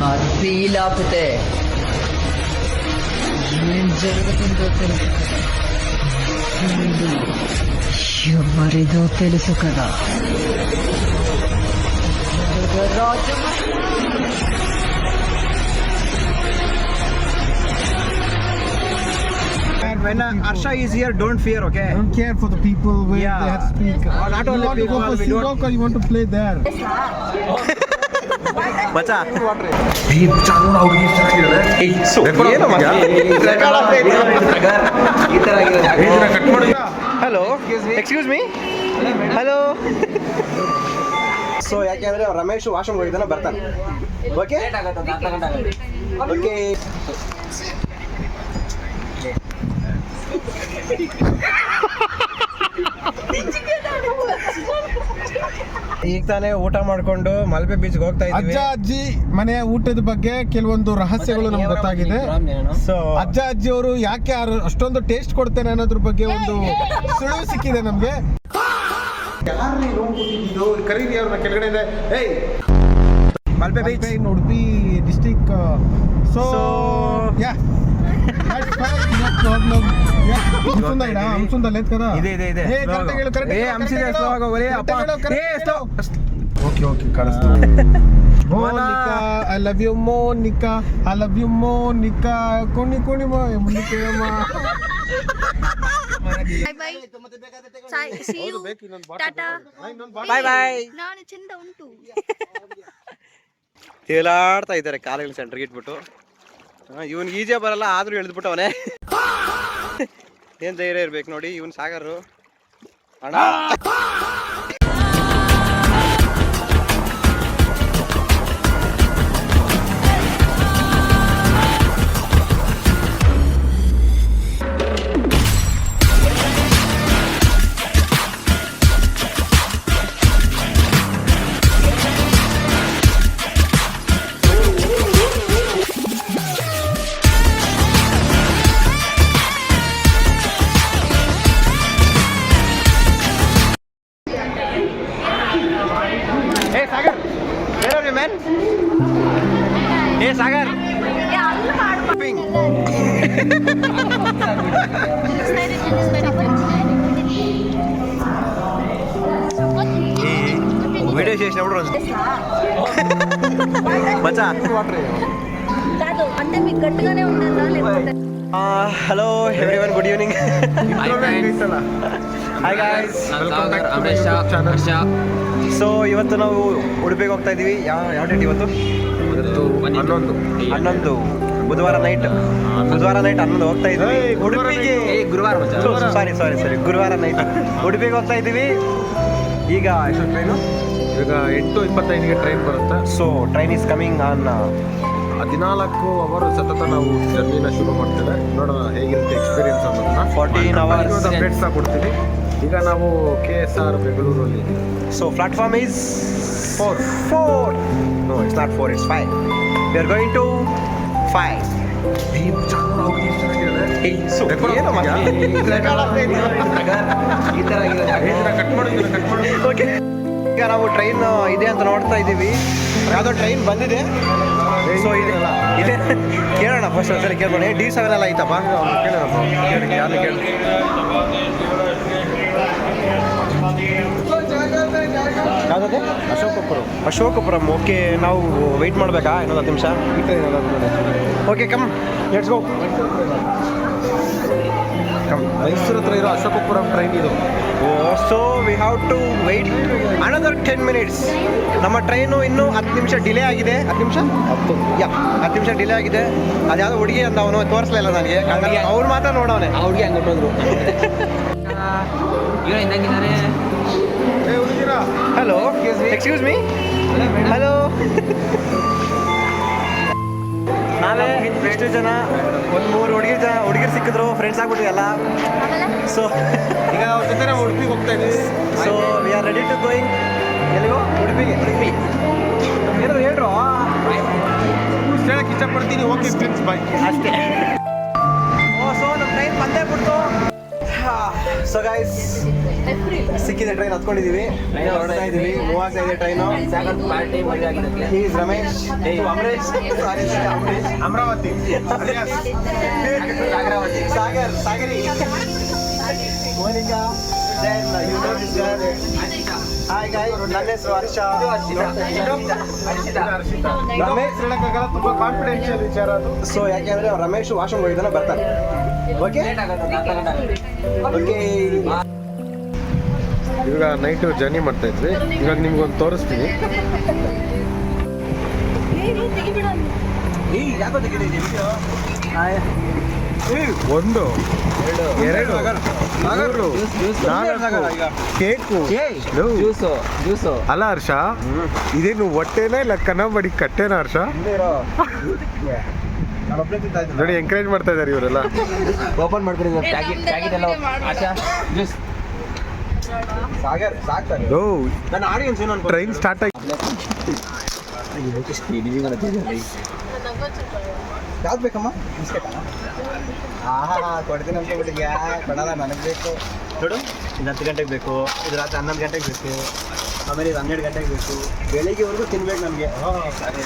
నాకు ఫీల్ ఆపితే ఏం జరుగుతుందో తెలుసు కదా. ఎవరిదో తెలుసు కదా. When Arsha is here, don't fear, okay? Don't care for the people where Yeah. they have to speak. Not You only want to people, go for we don't- Seawalk or you want to play there? ಮಚ್ಚಾ hello excuse me hello. So ಯಾಕೆಂದ್ರೆ Ramesh washroom ಹೋಗಿದ್ದಾನೆ, ಬರ್ತಾನೆ. Okay okay. ಈಗ ತಾನೇ ಊಟ ಮಾಡ್ಕೊಂಡು ಮಲ್ಪೆ ಬೀಚ್ಗೆ ಹೋಗ್ತಾ ಇದ್ದೀವಿ. ಅಜ್ಜ ಅಜ್ಜಿ ಮನೆಯ ಊಟದ ಬಗ್ಗೆ ಕೆಲವೊಂದು ರಹಸ್ಯಗಳು ನಮ್ಗೆ ಗೊತ್ತಾಗಿದೆ. ಸೊ ಅಜ್ಜ ಅಜ್ಜಿ ಅವರು ಯಾಕೆ ಅಷ್ಟೊಂದು ಟೇಸ್ಟ್ ಕೊಡ್ತೇನೆ ಅನ್ನೋದ್ರ ಬಗ್ಗೆ ಒಂದು ಸುಳಿವು ಸಿಕ್ಕಿದೆ ನಮ್ಗೆ. ಕರೀರಿ ಅವ್ರನ್ನ ಕೆಳಗಡೆ ಇದೆ. Malpe beach in Udupi district. So yeah, that's fine, no problem. Yeah, Amsunda let kara. ಇದೆ Hey, correct ಹೇಳು, correct ಏ ಹೇಳು, ಹಂಸಿದೆ correct ಸ್ಲೋ ಹೇಳು. ಆಗ ಒರೇ ಅಪ್ಪ. correct ಹೇಳು, ಏ correct ಸ್ಲೋ. ಹೇಳು. Okay, ಕಳಿಸ್ತು. Monica, I love you Monica, I love you Monica. ಕೋಣಿ ಮುನ್ನಿಕೆ ಅಮ್ಮ. Bye. See you. Tata. ಬಾಯ್ ಬಾಯ್. ನಾನು ಚಂದ ಉಂಟು. ತೇಲಾಡ್ತಾ ಇದ್ದಾರೆ ಕಾಲೇಜ್ ಸೆಂಟರ್ಗೆ ಇಟ್ಬಿಟ್ಟು. ಇವನ್ ಈಜೆ ಬರಲ್ಲ ಆದ್ರೂ ಎಳೆದ್ಬಿಟ್ಟು ಅವನೇ. ಏನ್ ಧೈರ್ಯ ಇರ್ಬೇಕು ನೋಡಿ ಇವನ್ ಸಾಗರು ಅಣ್ಣ. Hey Sagar, where are you man? Hey Sagar. Video చేసినప్పుడు రోజు మచ్చా. కాదు అంటే మీకు గట్టిగానే ఉండాలా లేకపోతే hello everyone, good evening. Hi guys, so ಇವತ್ತು ನಾವು ಉಡುಪಿಗೆ ಹೋಗ್ತಾ ಇದ್ದೀವಿ. ಯಾವ ಡೇಟ್ ಇವತ್ತು? 11 ಬುಧವಾರ ನೈಟ್ 11 ಹೋಗ್ತಾ ಇದ್ದೀವಿ ಉಡುಪಿಗೆ. ಸಾರಿ ಗುರುವಾರ ನೈಟ್ ಉಡುಪಿಗೆ ಹೋಗ್ತಾ ಇದ್ದೀವಿ. ಈಗ ಎಷ್ಟು ಟ್ರೈನು? ಈಗ 8:25ಗೆ ಟ್ರೈನ್ ಬರುತ್ತೆ. So train is coming on 14 hour ಸತತ ನಾವು ಜರ್ನಿನ ಶುರು ಮಾಡ್ತೇವೆ. ನೋಡೋಣ ಹೇಗಿರುತ್ತೆ ಎಕ್ಸ್ಪೀರಿಯನ್ಸ್ ಅನ್ನೋದನ್ನ. 14 hours ಅಪ್ಡೇಟ್ಸ್ ಕೊಡ್ತೀವಿ. ಈಗ ನಾವು KSR ಬೆಂಗಳೂರಲ್ಲಿ. So platform is 4. No, it's not 4, it's 5. We are going to 5. Okay, ಈಗ ನಾವು ಟ್ರೈನ್ ಇದೆ ಅಂತ ನೋಡ್ತಾ ಇದ್ದೀವಿ. ಯಾವುದೋ ಟ್ರೈನ್ ಬಂದಿದೆ. ಸೊ ಇದೆ ಕೇಳೋಣ, ಫಸ್ಟ್ ಒಂದ್ಸರಿ ಕೇಳೋಣ. D7 ಎಲ್ಲ ಐತಪ್ಪ, ಕೇಳೋಣ. ಯಾರು ಕೇಳಿ ಯಾವುದದೆ? ಅಶೋಕಪುರಂ. ಓಕೆ, ನಾವು ವೆಯ್ಟ್ ಮಾಡಬೇಕಾ ಇನ್ನೊಂದು 10 ನಿಮಿಷ? Okay, come let's go. Mysuru ಹತ್ರ ಇರೋ ಅಶೋಕಪುರಂ ಟ್ರೈನ್ ಇದು. So we have to wait another 10 minutes. ನಮ್ಮ ಟ್ರೈನು ಇನ್ನೂ 10 ನಿಮಿಷ ಡಿಲೇ ಆಗಿದೆ. 10 ನಿಮಿಷ ಡಿಲೇ ಆಗಿದೆ. ಅದ್ಯಾವುದೋ ಹುಡುಗಿ ಅಂತ ಅವನು ತೋರಿಸ್ಲಿಲ್ಲ ನನಗೆ. ಅವ್ರು ಮಾತ್ರ ನೋಡವನೆ. ಅವ್ರಿಗೆ ಹಂಗೆ ಕೊಟ್ಟೋದ್ರು. ಏನೋ ಇದ್ದಂಗಿದ್ದಾರೆ. Hello, excuse me. ಹಲೋ, ನಾವೇ ಎಷ್ಟು ಜನ, ಒಂದು 3 ಹುಡುಗಿರು ಸಿಕ್ಕಿದ್ರು, ಫ್ರೆಂಡ್ಸ್ ಆಗ್ಬಿಟ್ಟಿವಲ್ಲ. ಸೊ ಈಗ ಅವ್ರ ಜೊತೆ ನಾವು ಉಡುಪಿಗೆ ಹೋಗ್ತಾ ಇದ್ದೀವಿ. So we are ready to going. ಎಲ್ಲಿಗೋ? ಉಡುಪಿ. ಏನಾದ್ರು ಹೇಳ್ರು ಹೇಳಕ್ಕೆ ಇಷ್ಟಪಡ್ತೀನಿ. Okay friends, bye. ಅಷ್ಟೇ. ಸೊ ನಮ್ಮ ಟ್ರೈನ್ ಬಂದೇ ಬಿಡ್ತು. ಸೊ ಗೈಸ್, ಸಿಕ್ಕಿದೆ ಟ್ರೈನ್ ಹತ್ಕೊಂಡಿದೀವಿ, ಹೊರಡ್ತಾ ಇದೀವಿ, ಮೂವ್ ಆಗ್ತಾ ಇದೆ train. Is Ramesh, Amaresh, Amaravati Sagar, Sagari, Monica, then you know this girl. Hi guys, ನನ್ನ ಹೆಸರು ಹರ್ಷ. ರಮೇಶ್ ಹೇಳಕ್ಕಾಗಲ್ಲ, ತುಂಬಾ ಕಾನ್ಫಿಡೆನ್ಷಿಯಲ್ ವಿಚಾರ ಅದು. ಸೊ ಯಾಕೆಂದ್ರೆ ರಮೇಶ್ ವಾಶ್ರೂಮ್ ಹೋಗಿದ್ದಾನೆ, ಬರ್ತಾರೆ. Okay okay. ಇವಾಗ ನೈಟ್ ಜರ್ನಿ ಮಾಡ್ತಾ ಇದ್ವಿ, ಇವಾಗ ನಿಮ್ಗೊಂದು ತೋರಿಸ್ತೀನಿ. ಯಾಕೋ ತೆಗಿದ್ದೀವಿ ಒಂದು ಎರಡು ಕೇಕು ಅಲ್ಲ ಹರ್ಷ, ಇದೇನು ಹೊಟ್ಟೆನಾ ಇಲ್ಲ ಕನ್ನಂಬಡಿ ಕಟ್ಟೆನಾ ಹರ್ಷ? ನೋಡಿ ಎಂಕರೇಜ್ ಮಾಡ್ತಾ ಇದಾರೆ ಇವರೆಲ್ಲ. ಓಪನ್ ಮಾಡ್ಬಿಟ್ಟಿದ್ದಾರೆ ಸಾಗರ್ ಸಾಕ್ತಾರೆ. ನನ್ನ ಆಡಿಯನ್ಸ್ ಏನು ಅನ್ಕೊಂಡು ಟ್ರೈನ್ ಸ್ಟಾರ್ಟ್ ಆಗಿ ಯಾವ್ದು ಬೇಕಮ್ಮ? ಬಿಸ್ಕೆಟ್ ಕೊಡ್ತೀನಿ ಅನ್ಕೊಂಡ್ಬಿಟ್ಟಿದ್ಯಾ? ಕೊಡಲ್ಲ, ನನಗೆ ಬೇಕು. ನೋಡು, ಇದು 10 ಗಂಟೆಗೆ ಬೇಕು, ಇದು ರಾತ್ರಿ 11 ಗಂಟೆಗೆ ಬೇಕು, ಆಮೇಲೆ ಇದು 12 ಗಂಟೆಗೆ ಬೇಕು. ಬೆಳಿಗ್ಗೆವರೆಗೂ ತಿನ್ಬೇಕು ನಮಗೆ.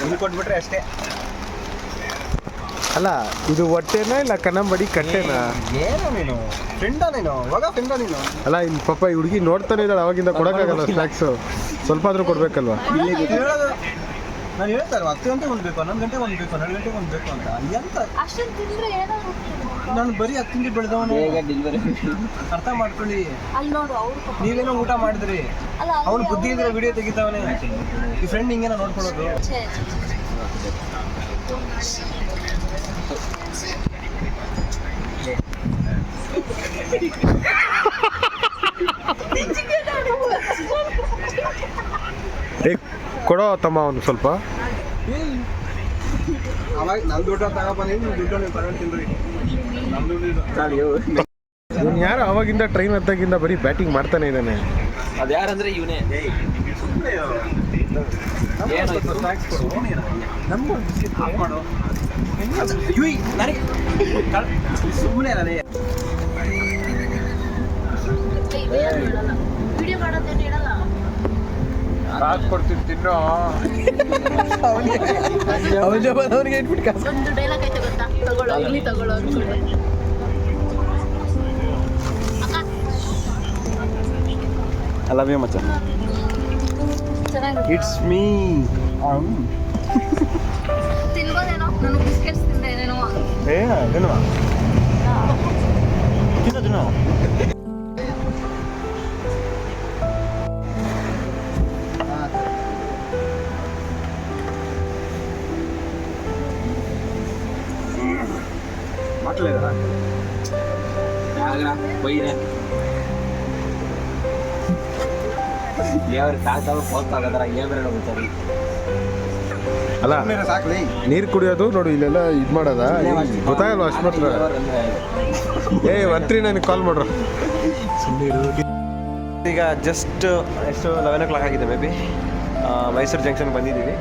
ಇಲ್ಲಿ ಕೊಟ್ಬಿಟ್ರೆ ಅಷ್ಟೇ. ಅಲ್ಲ, ಇದು ಹೊಟ್ಟೆನಾ ಇಲ್ಲ ಕನ್ನಂಬಡಿ ಕಟ್ಟೆನಾ? ಏನೋ ನೀನು ಫ್ರೆಂಡಾ, ನೀನು ಇವಾಗ ಫ್ರೆಂಡಾ ನೀನು? ಅಲ್ಲ, ಇನ್ ಪಾಪ ಈ ಹುಡುಗಿ ನೋಡ್ತಾನೆ ಇದ್ದಾಳೆ, ಅವಾಗಿಂದ ಕೊಡೋಕ್ಕಾಗಲ್ಲ ಸ್ನ್ಯಾಕ್ಸು, ಸ್ವಲ್ಪ ಆದ್ರೂ ಕೊಡ್ಬೇಕಲ್ವಾ? ಹೇಳೋದು ನಾನು ಹೇಳ್ತಾರೆ 10 ಗಂಟೆಗೆ ಒಂದು ಬೇಕು, 11 ಗಂಟೆಗೆ ಒಂದು ಬೇಕು, 12 ಗಂಟೆಗೆ ಒಂದು ಬೇಕು ಅಂತ. ಎಂತ ನಾನು ಬರೀ 10 ತಿಂಡಿ ಬೆಳೆದವನು, ಅರ್ಥ ಮಾಡ್ಕೊಳ್ಳಿ. ನೀವೇನೋ ಊಟ ಮಾಡಿದ್ರಿ, ಅವ್ನು ಬುದ್ಧಿ ಇದ್ರೆ ವಿಡಿಯೋ ತೆಗಿತಾವನೆ. ಈ ಫ್ರೆಂಡ್ ಹಿಂಗೇನೋ ನೋಡ್ಕೊಳ್ಳೋದು. ಕೊಡೋ ತಮ್ಮ ಅವನು ಸ್ವಲ್ಪ. ಅವಾಗ ನನ್ನ ದುಡ್ಡು ತಗೊಬಂದು ನೀವು ದುಡ್ಡು ನೀವು ತಗೊಂಡು ತಿಂದ್ರಿ. ಇವನು ಯಾರು ಅವಾಗಿಂದ ಟ್ರೈನ್ ಹತ್ತಾಗಿಂದ ಬರೀ ಬ್ಯಾಟಿಂಗ್ ಮಾಡ್ತಾನೆ ಇದ್ದಾನೆ. ಅದು ಯಾರಂದ್ರೆ ಇವನೇ. ಸುಮ್ಮನೆ ನನಗೆ ವಿಡಿಯೋ ಮಾಡೋದೇನು ಹೇಳಲ್ಲ. ಕೊಡ್ತೀನಿ ತಿನ್ನೋ. ಅವನಿಗೆ ಇಟ್ಬಿಟ್ಟು ಕಾಸು. ಒಂದು ಡೈಲಾಗ್ ಐತೆ ಗೊತ್ತಾ? ತಗೊಳ್ಳೋ, ಇಲ್ಲಿ ತಗೊಳ್ಳೋ ಅನ್ಕೊಂಡು. I love you ಮಚ್ಚ. ಚೆನ್ನಾಗಿದೆ. It's me. ತಿನ್ಬೋದೇನೋ? ನಾನು ಬಿಸ್ಕೆಟ್ಸ್ ತಿಂದೆ ಏನೇನೋ. ತಿನ್ನುವ ತಿನ್ನೋ. ಮಕ್ಕಳಿದಾರ ಅಲ್ಲ, ಸಾಕ್ಲಿ. ನೀರು ಕುಡಿಯೋದು ನೋಡು, ಇಲ್ಲೆಲ್ಲ ಇದು ಮಾಡೋದ ಗೊತ್ತಾಗಲ್ವ ಅಷ್ಟು ಮಾತ್ರ. ಒಂತ್ರಿ ನನಗೆ ಕಾಲ್ ಮಾಡ್ರು. ಈಗ ಜಸ್ಟ್ ಎಷ್ಟು 11 o'clock ಆಗಿದೆ ಮೇ ಬಿ. ಮೈಸೂರು ಜಂಕ್ಷನ್ ಬಂದಿದ್ದೀವಿ.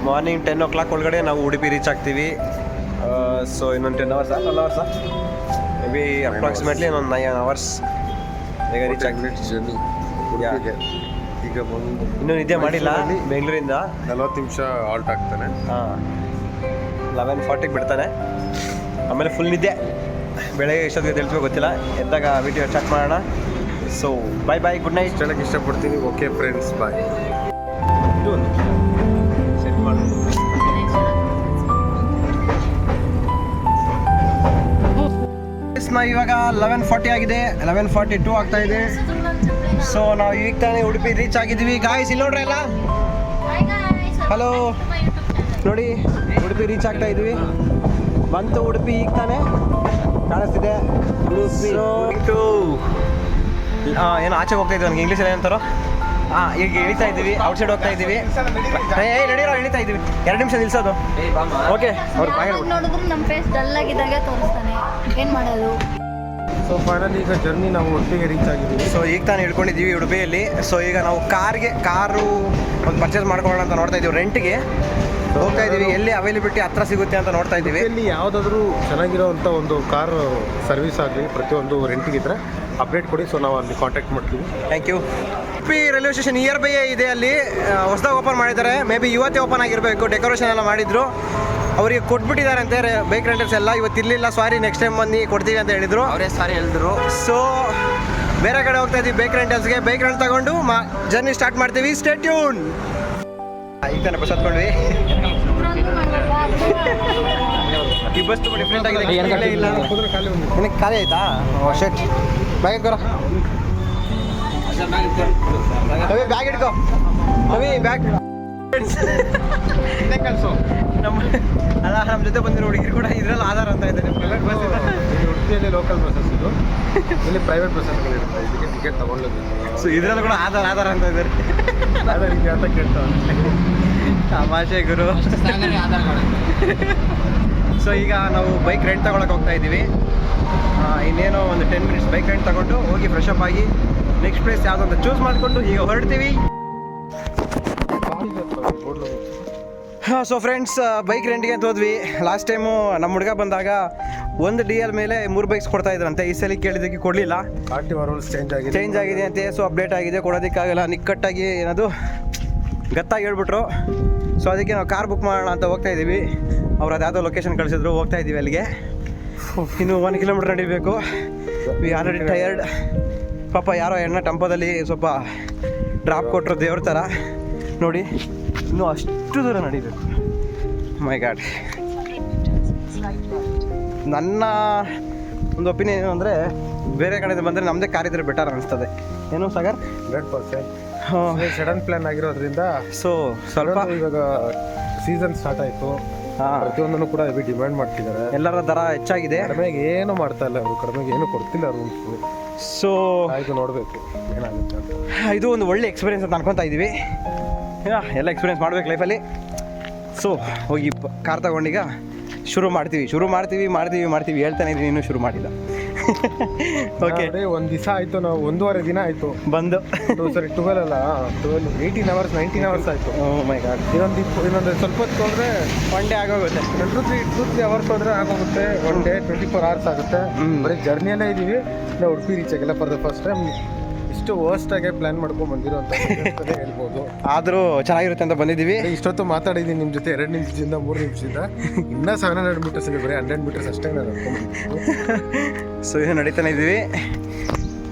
ಮಾರ್ನಿಂಗ್ 10 o'clock ಒಳಗಡೆ ನಾವು ಉಡುಪಿ ರೀಚ್ ಆಗ್ತೀವಿ. ಸೊ ಇನ್ನೊಂದು 10 hours 12 hours may be approximately ಇನ್ನೊಂದು 9 hours ಈಗ ರೀಚ್ ಆಗ್ತೀವಿ. ಜರ್ನಿ ಈಗ ಇನ್ನೂ ನಿದ್ದೆ ಮಾಡಿಲ್ಲ. ಬೆಂಗಳೂರಿಂದ 40 ನಿಮಿಷ ಆಲ್ಟ್ ಆಗ್ತಾನೆ. 11:40 ಬಿಡ್ತಾನೆ, ಆಮೇಲೆ ಫುಲ್ ನಿದ್ದೆ. ಬೆಳಗ್ಗೆ ಎಷ್ಟೊತ್ತಿಗೆ ತಿಳಿಸ್ಬೇಕು ಗೊತ್ತಿಲ್ಲ. ಎದ್ದಾಗ ವಿಡಿಯೋ ಸ್ಟಾರ್ಟ್ ಮಾಡೋಣ. ಸೊ ಬಾಯ್ ಬಾಯ್, ಗುಡ್ ನೈಟ್. ಹೇಳಕ್ಕೆ ಇಷ್ಟಪಡ್ತೀನಿ. ಓಕೆ ಫ್ರೆಂಡ್ಸ್, ಬಾಯ್. ಸೆಟ್ ಮಾಡು. ಇವಾಗ 11:40 ಆಗಿದೆ, 11:42 ಆಗ್ತಾ ಇದೆ. ಸೊ ನಾವು ಈಗ ತಾನೇ ಉಡುಪಿ ರೀಚ್ ಆಗಿದ್ದೀವಿ. ಗಾಯ್ಸ್ ಇಲ್ಲಿ ನೋಡ್ರಿ ಎಲ್ಲ. ಹಲೋ, ನೋಡಿ ಉಡುಪಿ ರೀಚ್ ಆಗ್ತಾ ಇದ್ದೀವಿ. ಬಂತು ಉಡುಪಿ ಈಗ ತಾನೇ ಕಾಣಿಸ್ತಿದೆ. ಏನೋ ಆಚೆ ಹೋಗ್ತಾ ಇದ್ದೀವಿ. ನನಗೆ ಇಂಗ್ಲೀಷಲ್ಲಿ ಏನಂತಾರೋ. ಈಗ ಇಳಿತಾ ಇದ್ದೀವಿ, ಔಟ್ಸೈಡ್ ಹೋಗ್ತಾ ಇದ್ದೀವಿ. ನಡೀರೋ ಇಳಿತಾ ಇದ್ದೀವಿ. 2 ನಿಮಿಷ ನಿಲ್ಸೋದು. ಓಕೆ, ಅವ್ರು ನೋಡಿದ್ರು ನಮ್ಮ ಫೇಸ್ ಡಲ್ ಆಗಿದ್ದಾಗ ತೋರಿಸ್ತಾನೆ. ಏನು ಮಾಡೋದು? ಸೊ ಫೈನಲಿ ಈಗ ಜರ್ನಿ ನಾವು ಒಟ್ಟಿಗೆ ರೀಚ್ ಆಗಿದ್ದೀವಿ. ಸೊ ಈಗ ತಾನು ಇಟ್ಕೊಂಡಿದ್ದೀವಿ ಉಡುಪಿಯಲ್ಲಿ. ಸೊ ಈಗ ನಾವು ಕಾರು ಒಂದು ಪರ್ಚೇಸ್ ಮಾಡ್ಕೊಳ್ಳೋಣ ಅಂತ ನೋಡ್ತಾ ಇದ್ದೀವಿ. ರೆಂಟ್ಗೆ ಹೋಗ್ತಾ ಇದ್ದೀವಿ. ಎಲ್ಲಿ ಅವೈಲಬಿಲಿಟಿ ಹತ್ರ ಸಿಗುತ್ತೆ ಅಂತ ನೋಡ್ತಾ ಇದ್ದೀವಿ. ಇಲ್ಲಿ ಯಾವುದಾದ್ರೂ ಚೆನ್ನಾಗಿರೋವಂಥ ಒಂದು ಕಾರ್ ಸರ್ವಿಸ್ ಆಗಲಿ ಪ್ರತಿಯೊಂದು ರೆಂಟಿಗಿದ್ರೆ ಅಪ್ಡೇಟ್ ಕೊಡಿ, ಸೊ ನಾವು ಅಲ್ಲಿ ಕಾಂಟ್ಯಾಕ್ಟ್ ಮಾಡ್ತೀವಿ. Thank you. Udupi railway station nearby ಇದೆ, ಅಲ್ಲಿ ಹೊಸದಾಗಿ ಓಪನ್ ಮಾಡಿದ್ದಾರೆ. ಮೇ ಬಿ ಇವತ್ತೇ ಓಪನ್ ಆಗಿರಬೇಕು. ಡೆಕೋರೇಷನ್ ಎಲ್ಲ ಮಾಡಿದ್ರು, ಅವರಿಗೆ ಕೊಟ್ಬಿಟ್ಟಿದ್ದಾರೆ ಅಂತೆ ಬೈಕ್ ರೆಂಟಲ್ಸ್ ಎಲ್ಲ. ಇವತ್ತು ಇರಲಿಲ್ಲ, ಸಾರಿ, ನೆಕ್ಸ್ಟ್ ಟೈಮ್ ಬನ್ನಿ ಕೊಡ್ತೀವಿ ಅಂತ ಹೇಳಿದರು. ಅವರೇ ಸಾರಿ ಹೇಳಿದ್ರು. ಸೊ ಬೇರೆ ಕಡೆ ಹೋಗ್ತಾ ಇದ್ದೀವಿ ಬೈಕ್ ರೆಂಟಲ್ಸ್ಗೆ. ಬೈಕ್ ರೆಂಟ್ ತಗೊಂಡು ಜರ್ನಿ ಸ್ಟಾರ್ಟ್ ಮಾಡ್ತೀವಿ. Stay tune. ಈಗ ತಾನೆ ಬಸ್ ಹತ್ಕೊಂಡ್ವಿ. ಈ ಬಸ್ ತುಂಬ ಡಿಫ್ರೆಂಟ್ ಆಗಿದೆ. ಇಲ್ಲ ನಿನಗೆ ಖಾಲಿ ಆಯ್ತಾ? ಓ ಶೆಟ್. ಬ್ಯಾಗ್ ಇಟ್ಕೊರ. ರವಿ ಬ್ಯಾಗ್ ಇಟ್ಕೋ. ರವಿ ಬ್ಯಾಗ್ ಕಳಿಸು. ನಮ್ಮ ಜೊತೆ ಬಂದಿರೋ ಹುಡುಗಿರು ಕೂಡ ಇದ್ರಲ್ಲಿ ಆಧಾರ ಅಂತ ಇದ್ದಾರೆ. ಪ್ರೈವೇಟ್ ಬಸ್ ಉಡುಪಿಯಲ್ಲಿ ಲೋಕಲ್ ಬಸ್ಸಸ್ ಇದು, ಇಲ್ಲಿ ಪ್ರೈವೇಟ್ ಬಸ್ಸಸ್ಗಳಿರುತ್ತೆ. ಇದಕ್ಕೆ ಟಿಕೆಟ್ ತಗೊಳ್ಳೋದು. ಸೊ ಇದರಲ್ಲಿ ಕೂಡ ಆಧಾರ ಅಂತ ಇದ್ದಾರೆ. ಅದಕ್ಕೆ ಅಂತ ಕೇಳ್ತಾವೆ. ತಮಾಷೆ ಗುರು. ಸೊ ಈಗ ನಾವು ಬೈಕ್ ರೆಂಟ್ ತಗೊಳಕ್ಕೆ ಹೋಗ್ತಾ ಇದ್ದೀವಿ. ಇನ್ನೇನೋ ಒಂದು 10 ಮಿನಿಟ್ಸ್ ಬೈಕ್ ರೆಂಟ್ ತಗೊಂಡು ಹೋಗಿ ಫ್ರೆಶ್ ಅಪ್ ಆಗಿ ನೆಕ್ಸ್ಟ್ ಪ್ಲೇಸ್ ಯಾವುದೋ ಅಂತ ಚೂಸ್ ಮಾಡಿಕೊಂಡು ಈಗ ಹೊರಡ್ತೀವಿ. ಸೊ ಫ್ರೆಂಡ್ಸ್, ಬೈಕ್ ರೆಂಟ್ಗೆ ಅಂತ ಹೋದ್ವಿ. ಲಾಸ್ಟ್ ಟೈಮು ನಮ್ಮ ಹುಡುಗ ಬಂದಾಗ ಒಂದು DL ಮೇಲೆ 3 ಬೈಕ್ಸ್ ಕೊಡ್ತಾ ಇದ್ರಂತೆ. ಈ ಸಲ ಕೇಳಿದ್ದಕ್ಕೆ ಕೊಡಲಿಲ್ಲ. ರೂಲ್ಸ್ ಚೇಂಜ್ ಆಗಿದೆ ಅಂತೆ. ಸೊ ಅಪ್ಡೇಟ್ ಆಗಿದೆ, ಕೊಡೋದಕ್ಕಾಗಲ್ಲ. ನಿಕ್ಕಟ್ಟಾಗಿ ಏನದು ಗತ್ತಾಗಿ ಹೇಳ್ಬಿಟ್ರು. ಸೊ ಅದಕ್ಕೆ ನಾವು ಕಾರ್ ಬುಕ್ ಮಾಡೋಣ ಅಂತ ಹೋಗ್ತಾ ಇದ್ದೀವಿ. ಅವ್ರು ಅದು ಯಾವುದೋ ಲೊಕೇಶನ್ ಕಳಿಸಿದ್ರು, ಹೋಗ್ತಾ ಇದ್ದೀವಿ ಅಲ್ಲಿಗೆ. ಇನ್ನು 1 ಕಿಲೋಮೀಟರ್ ನಡಿಬೇಕು. We already tired. ಪಾಪ ಯಾರೋ ಎಣ್ಣೆ ಟೆಂಪೋದಲ್ಲಿ ಸ್ವಲ್ಪ ಡ್ರಾಪ್ ಕೊಟ್ಟರು ದೇವ್ರ ಥರ. ನೋಡಿ, ಇನ್ನೂ ಅಷ್ಟು ದೂರ ನಡಿಬೇಕು. ಮೈ ಗಾಡ್. ನನ್ನ ಒಂದು ಒಪಿನಿಯನ್ ಏನು ಅಂದರೆ, ಬೇರೆ ಕಡೆಯಿಂದ ಬಂದರೆ ನಮ್ಮದೇ ಕಾರ್ ಇದ್ರೆ ಬೆಟರ್ ಅನಿಸ್ತದೆ. ಏನು ಸಾಗರ್? 100% ಸಡನ್ ಪ್ಲಾನ್ ಆಗಿರೋದ್ರಿಂದ. ಸೊ ಸ್ವಲ್ಪ ಇವಾಗ ಸೀಸನ್ ಸ್ಟಾರ್ಟ್ ಆಯಿತು. ಪ್ರತಿಯೊಂದನ್ನು ಕೂಡ ಹೆವಿ ಡಿಮ್ಯಾಂಡ್ ಮಾಡ್ತಿದ್ದಾರೆ. ಎಲ್ಲರ ದರ ಹೆಚ್ಚಾಗಿದೆ. ಕಡಿಮೆಗೆ ಏನು ಮಾಡ್ತಾ ಇಲ್ಲ ಅವರು, ಕಡಿಮೆಗೆ ಏನು ಕೊಡ್ತಿಲ್ಲ ರೂಮ್ಸು. ಸೊ ಇದು ನೋಡಬೇಕು ಏನಾಗುತ್ತೆ ಅಂತ. ಇದು ಒಂದು ಒಳ್ಳೆ ಎಕ್ಸ್ಪೀರಿಯನ್ಸ್ ಅಂತ ಅನ್ಕೊತಾ ಇದ್ದೀವಿ. ಎಲ್ಲ ಎಕ್ಸ್ಪೀರಿಯನ್ಸ್ ಮಾಡ್ಬೇಕು ಲೈಫಲ್ಲಿ. ಸೊ ಹೋಗಿ ಕಾರ್ ತಗೊಂಡೀಗ ಶುರು ಮಾಡ್ತೀವಿ ಹೇಳ್ತಾನೆ ಇದ್ದೀನಿ, ಇನ್ನೂ ಶುರು ಮಾಡಿಲ್ಲ. ಓಕೆ, ಒಂದು ದಿವಸ ಆಯಿತು, ನಾವು 1.5 ದಿನ ಆಯಿತು ಬಂದು. 12 ಅಲ್ಲ, 18 hours 19 hours ಆಯಿತು. ಮೈ ಗಾಡ್. ಇನ್ನೊಂದು ಸ್ವಲ್ಪ ಹೊತ್ತು ಹೋದರೆ ಒನ್ ಡೇ ಆಗೋಗುತ್ತೆ. 2-3 hours ಹೋದರೆ ಆಗೋಗುತ್ತೆ. 1 day 24 hours ಆಗುತ್ತೆ. ಬರೀ ಜರ್ನಿಯಲ್ಲೇ ಇದ್ದೀವಿ. ನಾವು ಉಡುಪಿ ರೀಚ್ ಆಗಿಲ್ಲ ಫಾರ್ ದ ಫಸ್ಟ್ ಟೈಮ್. ಇಷ್ಟು ವರ್ಸ್ಟ್ ಆಗಿ ಪ್ಲಾನ್ ಮಾಡ್ಕೊಂಡು ಬಂದಿರೋ ಅಂತ ಹೇಳ್ಬೋದು. ಆದರೂ ಚೆನ್ನಾಗಿರುತ್ತೆ ಅಂತ ಬಂದಿದ್ದೀವಿ. ಇಷ್ಟೊತ್ತು ಮಾತಾಡಿದ್ದೀನಿ ನಿಮ್ಮ ಜೊತೆ 2 ನಿಮಿಷದಿಂದ 3 ನಿಮಿಷದಿಂದ. ಇನ್ನೂ 700 ಮೀಟರ್ಸ್ ಇದೆ, ಬರೀ 100 ಮೀಟರ್ಸ್ ಅಷ್ಟೇ ನಾನು ಅನ್ಕೊಂಡ್ಬಿಟ್ಟಿದ್ದು. ಸೊ ಇದು ನಡೀತಾನೆ ಇದ್ದೀವಿ.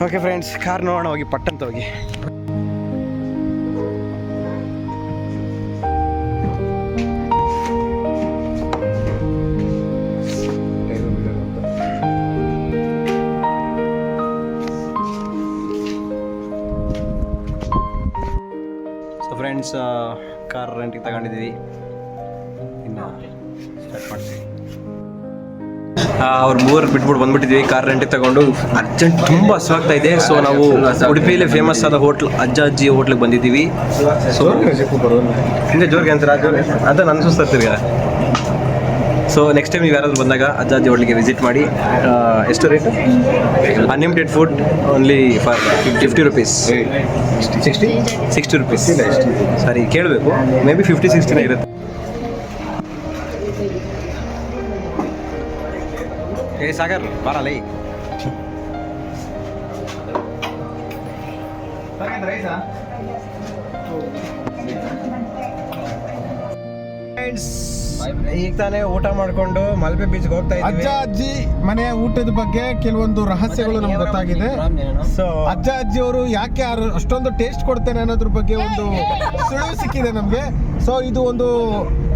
ಓಕೆ ಫ್ರೆಂಡ್ಸ್, ಕಾರ್ ನೋಡೋಣ ಹೋಗಿ, ಪಟ್ಟಂತ ಹೋಗಿ. ಫ್ರೆಂಡ್ಸ್, ಕಾರ್ ರೆಂಟಿಗೆ ತಗೊಂಡಿದ್ದೀವಿ. ಇನ್ನು ಸ್ಟಾರ್ಟ್ ಮಾಡ್ತೀವಿ. ಅವ್ರು 3 ಬಿಟ್ಬಿಟ್ಟು ಬಂದ್ಬಿಟ್ಟಿದ್ವಿ ಕಾರ್ ರೆಂಟಿಗೆ ತಗೊಂಡು. ಅರ್ಜೆಂಟ್ ತುಂಬ ಹಸುವಾಗ್ತಾ ಇದೆ. ಸೊ ನಾವು ಉಡುಪಿಯಲ್ಲಿ ಫೇಮಸ್ ಆದ ಹೋಟ್ಲ್ ಅಜ್ಜಿ ಹೋಟ್ಲಿಗೆ ಬಂದಿದ್ದೀವಿ. ಸೊ ಹಿಂಗೆ ಜೋರ್ಗೆ ಅಂತಾರೆ ಅದು ನನ್ನ ಸುಸ್ತಾಗ್ತಿರ್ಗ. ಸೊ ನೆಕ್ಸ್ಟ್ ಟೈಮ್ ನೀವು ಯಾರಾದರೂ ಬಂದಾಗ ಅಜ್ಜಿ ಹೋಟ್ಲಿಗೆ ವಿಸಿಟ್ ಮಾಡಿ. ಎಷ್ಟು rate? Unlimited food only for 50 rupees. 60 rupees. ಸರಿ, ಕೇಳಬೇಕು. ಮೇ ಬಿ 50-60 ಇರುತ್ತೆ. ಏ ಸಾಗರ್ ಬರಲ್ಲ. ಈಗ ತಾನೇ ಊಟ ಮಾಡ್ಕೊಂಡು ಮಲ್ಪೆ ಬೀಚ್ಗೆ ಹೋಗ್ತಾ ಇದ್ದೀವಿ. ಅಜ್ಜಿ ಮನೆಯ ಊಟದ ಬಗ್ಗೆ ಕೆಲವೊಂದು ರಹಸ್ಯಗಳು ನಮ್ಗೆ ಗೊತ್ತಾಗಿದೆ. ಸೊ ಅಜ್ಜಿ ಅವರು ಯಾಕೆ ಅಷ್ಟೊಂದು ಟೇಸ್ಟ್ ಕೊಡ್ತೇನೆ ಅನ್ನೋದ್ರ ಬಗ್ಗೆ ಒಂದು ಸುಳಿವು ಸಿಕ್ಕಿದೆ ನಮಗೆ. ಸೊ ಇದು ಒಂದು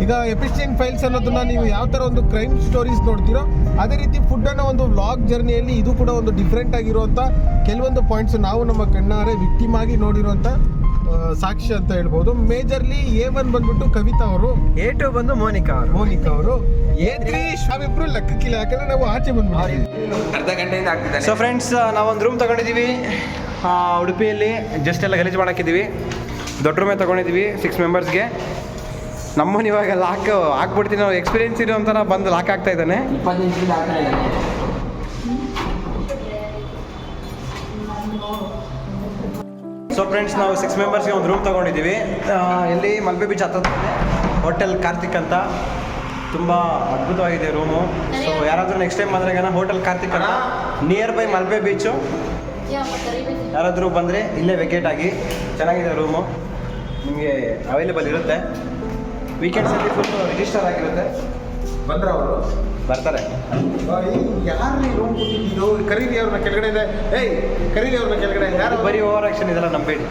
ಈಗ ಎಫಿಷಿಯಂಟ್ ಫೈಲ್ಸ್ ಅನ್ನೋದನ್ನ ನೀವು ಯಾವ ಥರ ಒಂದು ಕ್ರೈಮ್ ಸ್ಟೋರೀಸ್ ನೋಡ್ತೀರೋ ಅದೇ ರೀತಿ ಫುಡ್ಡನ್ನು ಒಂದು ವ್ಲಾಗ್ ಜರ್ನಿಯಲ್ಲಿ ಇದು ಕೂಡ ಒಂದು ಡಿಫ್ರೆಂಟ್ ಆಗಿರುವಂಥ ಕೆಲವೊಂದು ಪಾಯಿಂಟ್ಸ್ ನಾವು ನಮ್ಮ ಕಣ್ಣಾರೆ ವಿಕ್ಟಿಮ್ ಆಗಿ ನೋಡಿರುವಂಥ ಸಾಕ್ಷಿ ಅಂತ ಹೇಳ್ಬೋದು. ಮೇಜರ್ಲಿ A1 ಬಂದ್ಬಿಟ್ಟು ಕವಿತಾ ಅವರು, A2 ಬಂದು ಮೋನಿಕಾ ಅವರು, A3 ನಾವಿಬ್ರು ಲೆಕ್ಕಕ್ಕಿಲ್ಲ, ಯಾಕಂದ್ರೆ ನಾವು ಆಚೆ ಬಂದ್ಬಿಟ್ಟಿದ್ದೀವಿ. ಅರ್ಧ ಗಂಟೆಯಿಂದ ಆಗ್ತಿದೆ. ಸೊ ಫ್ರೆಂಡ್ಸ್, ನಾವೊಂದು ರೂಮ್ ತಗೊಂಡಿದ್ದೀವಿ ಉಡುಪಿಯಲ್ಲಿ. ಜಸ್ಟ್ ಎಲ್ಲ ಗಲೀಜು ಮಾಡಾಕಿದ್ದೀವಿ. ದೊಡ್ಡ ರೂಮೇ ತೊಗೊಂಡಿದ್ದೀವಿ 6 ಮೆಂಬರ್ಸ್ಗೆ. ನಮ್ಮನ್ನು ಇವಾಗ ಲಾಕ್ ಹಾಕ್ಬಿಡ್ತೀನಿ. ನಾವು ಎಕ್ಸ್ಪೀರಿಯನ್ಸ್ ಇರೋ ಅಂತ ಬಂದು ಲಾಕ್ ಆಗ್ತಾ ಇದ್ದಾನೆ. 20 ನಿಮಿಷದಿಂದ ಆಗ್ತಾ ಇದ್ದಾನೆ. ಸೊ ಫ್ರೆಂಡ್ಸ್, ನಾವು 6 ಮೆಂಬರ್ಸ್ಗೆ ಒಂದು ರೂಮ್ ತೊಗೊಂಡಿದ್ದೀವಿ. ಎಲ್ಲಿ ಮಲ್ಪೆ ಬೀಚ್ ಹತ್ತಿರ ಹೋಟೆಲ್ ಕಾರ್ತಿಕ್ ಅಂತ. ತುಂಬ ಅದ್ಭುತವಾಗಿದೆ ರೂಮು. ಸೊ ಯಾರಾದರೂ ನೆಕ್ಸ್ಟ್ ಟೈಮ್ ಬಂದಾಗ ಹೋಟೆಲ್ ಕಾರ್ತಿಕ್ ಅಂತ ನಿಯರ್ ಬೈ ಮಲ್ಪೆ ಬೀಚು. ಯಾರಾದರೂ ಬಂದರೆ ಇಲ್ಲೇ ವೆಕೇಟ್ ಆಗಿ, ಚೆನ್ನಾಗಿದೆ ರೂಮು, ನಿಮಗೆ ಅವೈಲೇಬಲ್ ಇರುತ್ತೆ. ವೀಕೆಂಡ್ಸಲ್ಲಿ ಫುಲ್ ರಿಜಿಸ್ಟರ್ ಆಗಿರುತ್ತೆ. ಬಂದ್ರ ಅವರು ಬರ್ತಾರೆ. ಯಾರು ರೂಮ್ ಇದು ಕರೀರಿ ಅವ್ರನ್ನ ಕೆಳಗಡೆ ಇದೆ. ಏಯ್ ಕರೀರಿ ಅವ್ರನ್ನ ಕೆಳಗಡೆ. ಯಾರು ಬರೀ ಓವರ್ ಆಕ್ಷನ್ ಇದೆಲ್ಲ ನಂಬೇಡಿ.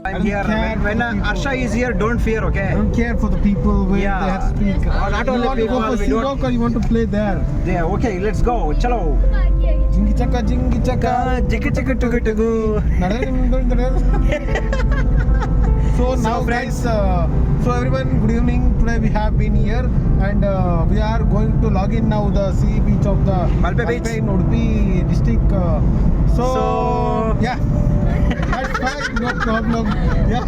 I'm here. When Arsha is here, don't fear, okay? don't care for the people where Yeah. they have speak. Not You only want to people, go for we don't- Seawalk or you want to play there? Yeah, okay, let's go. Chalo. Jingi chaka. Jika chika tugu tugu. So now guys, so everyone, good evening. Today we have been here and we are going to log in now the sea beach of the Malpe beach in Udupi district. So yeah, that's fine, no problem. Yeah.